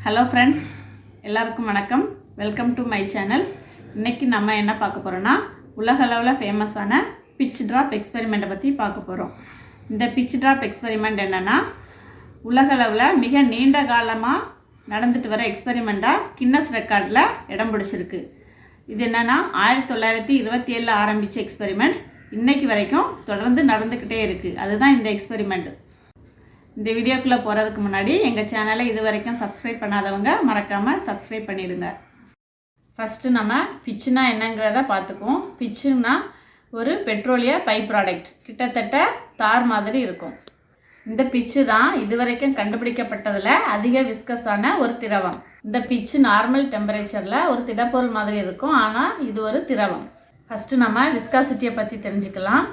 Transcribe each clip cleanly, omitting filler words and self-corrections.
Hello friends, எல்லாருக்கும் வணக்கம். Welcome to my channel. இன்றைக்கி நம்ம என்ன பார்க்க போகிறோன்னா, உலகளவில் ஃபேமஸான பிட்ச் ட்ராப் எக்ஸ்பெரிமெண்ட்டை பற்றி பார்க்க போகிறோம். இந்த பிட்ச் ட்ராப் எக்ஸ்பெரிமெண்ட் என்னென்னா, உலகளவில் மிக நீண்ட காலமாக நடந்துட்டு வர எக்ஸ்பெரிமெண்ட்டாக கின்னஸ் ரெக்கார்டில் இடம் பிடிச்சிருக்கு. இது என்னென்னா 1927 ஆரம்பித்த எக்ஸ்பெரிமெண்ட் இன்றைக்கி வரைக்கும் தொடர்ந்து நடந்துக்கிட்டே இருக்குது. அதுதான் இந்த எக்ஸ்பெரிமெண்ட். இந்த வீடியோக்குள்ளே போகிறதுக்கு முன்னாடி எங்கள் சேனலை இது வரைக்கும் சப்ஸ்கிரைப் பண்ணாதவங்க மறக்காமல் சப்ஸ்கிரைப் பண்ணிடுங்க. ஃபஸ்ட்டு நம்ம பிட்ச்னா என்னங்கிறத பார்த்துக்குவோம். பிட்சுன்னா ஒரு பெட்ரோலிய பை ப்ராடக்ட், கிட்டத்தட்ட தார் மாதிரி இருக்கும். இந்த பிட்சு தான் இதுவரைக்கும் கண்டுபிடிக்கப்பட்டதில் அதிக விஸ்கஸான ஒரு திரவம். இந்த பிட்சு நார்மல் டெம்பரேச்சரில் ஒரு திடப்பொருள் மாதிரி இருக்கும், ஆனால் இது ஒரு திரவம். ஃபஸ்ட்டு நம்ம விஸ்காசிட்டியை பற்றி தெரிஞ்சுக்கலாம்.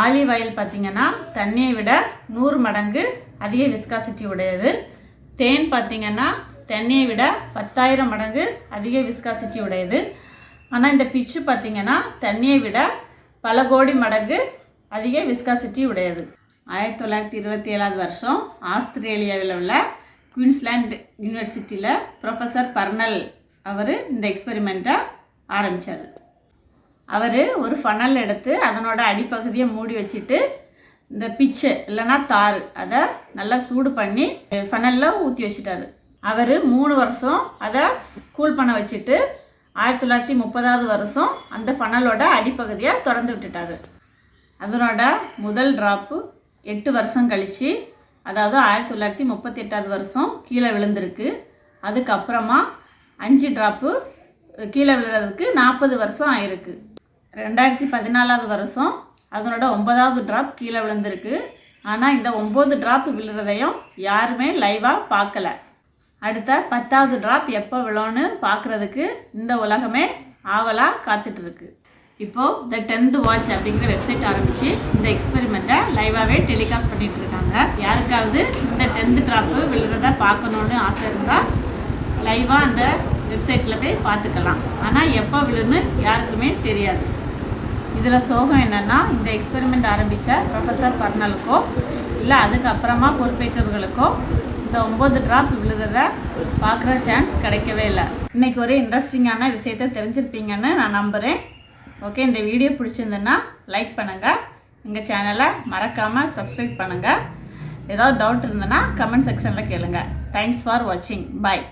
ஆலிவ் ஆயில் பார்த்திங்கன்னா தண்ணியை விட 100 மடங்கு அதிக விஸ்காசிட்டி உடையது. தேன் பார்த்திங்கன்னா தண்ணியை விட 10,000 மடங்கு அதிக விஸ்காசிட்டி உடையது. ஆனால் இந்த பிட்சு பார்த்திங்கன்னா தண்ணியை விட பல கோடி மடங்கு அதிக விஸ்காசிட்டி உடையது. 1927 வருஷம் ஆஸ்திரேலியாவில் உள்ள குயின்ஸ்லாண்ட் யூனிவர்சிட்டியில் ப்ரொஃபஸர் பர்னல் அவர் இந்த எக்ஸ்பெரிமெண்ட்டை ஆரம்பித்தார். அவர் ஒரு ஃபனல் எடுத்து அதனோட அடிப்பகுதியை மூடி வச்சுட்டு இந்த பிட்சு இல்லைன்னா தார் அதை நல்லா சூடு பண்ணி ஃபனலில் ஊற்றி வச்சுட்டாரு. அவர் 3 வருஷம் அதை கூல் பண்ண வச்சுட்டு 1930 வருஷம் அந்த ஃபனலோட அடிப்பகுதியை திறந்து விட்டுட்டார். அதனோட முதல் ட்ராப்பு 8 வருஷம் கழித்து, அதாவது 1938 வருஷம் கீழே விழுந்திருக்கு. அதுக்கப்புறமா 5 ட்ராப்பு கீழே விழுறதுக்கு 40 வருஷம் ஆயிருக்கு. 2014 வருஷம் அதனோட 9வது ட்ராப் கீழே விழுந்திருக்கு. ஆனால் இந்த 9 ட்ராப் விழுறதையும் யாருமே லைவாக பார்க்கல. அடுத்த 10வது ட்ராப் எப்போ விழும்னு பார்க்குறதுக்கு இந்த உலகமே ஆவலாக காத்துட்ருக்கு. இப்போது த 10th வாட்ச் அப்படிங்கிற வெப்சைட் ஆரம்பித்து இந்த எக்ஸ்பெரிமெண்ட்டை லைவாகவே டெலிகாஸ்ட் பண்ணிகிட்டு இருக்காங்க. யாருக்காவது இந்த 10th ட்ராப்பு விழுறத பார்க்கணுன்னு ஆசை இருந்தால் லைவாக அந்த வெப்சைட்டில் போய் பார்த்துக்கலாம். ஆனால் எப்போ விழுன்னு யாருக்குமே தெரியாது. இதில் சோகம் என்னென்னா, இந்த எக்ஸ்பெரிமெண்ட் ஆரம்பித்த ப்ரொஃபஸர் பர்னலுக்கோ இல்லை அதுக்கப்புறமா பொறுப்பேற்றவர்களுக்கோ இந்த 9 ட்ராப் விழுறத பார்க்குற சான்ஸ் கிடைக்கவே இல்லை. இன்றைக்கி ஒரு இன்ட்ரெஸ்டிங்கான விஷயத்தை தெரிஞ்சிருப்பீங்கன்னு நான் நம்புகிறேன். ஓகே, இந்த வீடியோ பிடிச்சிருந்ததுன்னா லைக் பண்ணுங்கள், எங்கள் சேனலை மறக்காமல் சப்ஸ்கிரைப் பண்ணுங்கள். ஏதாவது டவுட் இருந்ததுன்னா கமெண்ட் செக்ஷனில் கேளுங்கள். தேங்க்ஸ் ஃபார் வாட்சிங். பாய்.